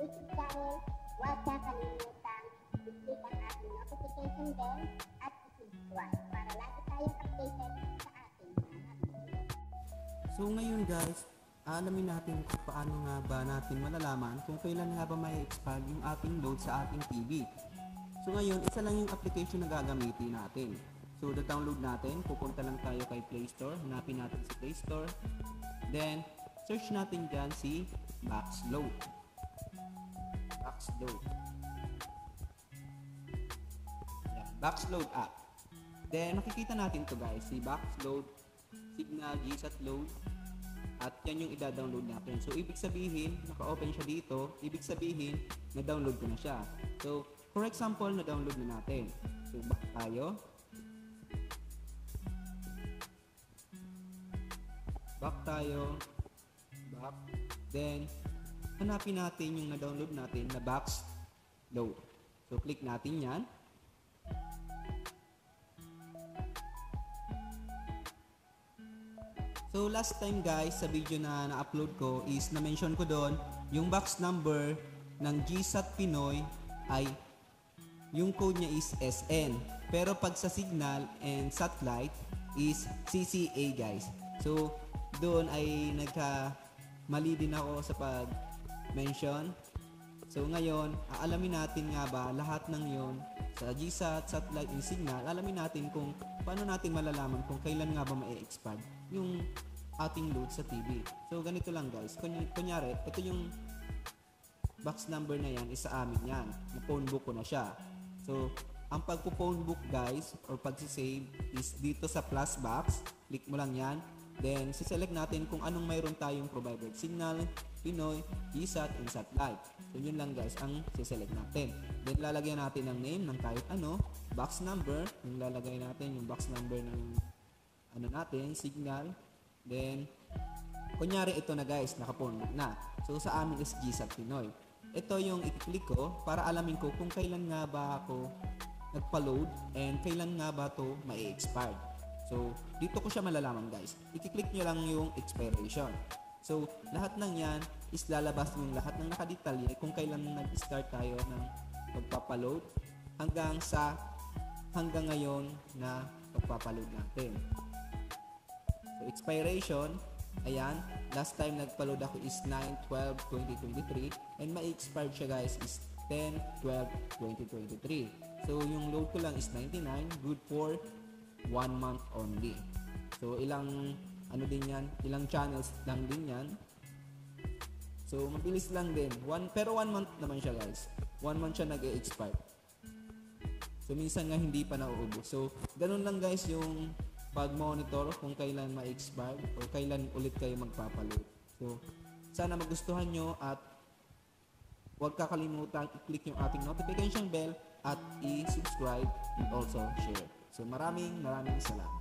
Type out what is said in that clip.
YouTube channel, huwag kakalimutan i-click ang ating notification bell at i-subscribe para lagi tayong updated sa ating mga video. So ngayon guys, alamin natin kung paano nga ba natin malalaman kung kailan nga ba may expire yung ating load sa ating TV. So ngayon, isa lang yung application na gagamitin natin. So download natin, pupunta lang tayo kay Play Store, hanapin natin si Play Store. Then, search natin dyan si Boxload. Boxload. Yan, Boxload app. Then, makikita natin to guys, si Boxload, Signal, GSAT Load, at yan yung ida-download natin. So, ibig sabihin, naka-open siya dito, ibig sabihin, na-download ko na siya. So, for example, na-download na natin. So, back tayo. Back. Then, hanapin natin yung na-download natin na Boxload. So, click natin yan. So, last time guys, sa video na na-upload ko is na-mention ko doon yung box number ng GSAT Pinoy ay yung code niya is SN. Pero pag sa Signal and Satellite is CCA guys. So, doon ay nagka-mali din ako sa pag-mention. So ngayon, aalamin natin nga ba lahat ng yon sa GSAT, Satellite, and Signal. Alamin natin kung paano natin malalaman kung kailan nga ba ma-expand yung ating load sa TV. So ganito lang guys. Kunyari, ito yung box number na yan, isa amin yan. I-phone book ko na siya. So, ang pagpo-phone book guys, or pag-save is dito sa plus box. Click mo lang yan. Then, siselect natin kung anong mayroon tayong provider. Signal, Pinoy, GSAT, and Satellite. So, yun lang guys ang siselect natin. Then, lalagyan natin ng name ng kahit ano. Box number. Yung lalagay natin yung box number ng ano natin, Signal. Then, kunyari ito na guys, naka-phone na. So, sa amin is GSAT Pinoy. Ito yung i-click ko para alamin ko kung kailan nga ba ako nagpa-load and kailan nga ba to ma-expire. So, dito ko siya malalaman guys. I-click nyo lang yung expiration. So, lahat ng yan is lalabas yung lahat ng nakadetalye kung kailan nag-start tayo ng pagpapaload hanggang ngayon na pagpapaload natin. So, expiration, ayan, last time nagpaload ako is 9/12/2023 and ma-expired siya guys is 10/12/2023. So, yung load ko lang is 99, good for 1 month only. So, ilang channels lang din yan. So, mabilis lang din. Pero 1 month naman siya guys. 1 month siya nag-e-expire. So, minsan nga hindi pa nauubos. So, ganun lang guys yung pag-monitor kung kailan ma-expire o kailan ulit kayo magpapaload. So, sana magustuhan nyo at huwag kakalimutan i-click yung ating notification bell at i-subscribe and also share. So maraming salamat.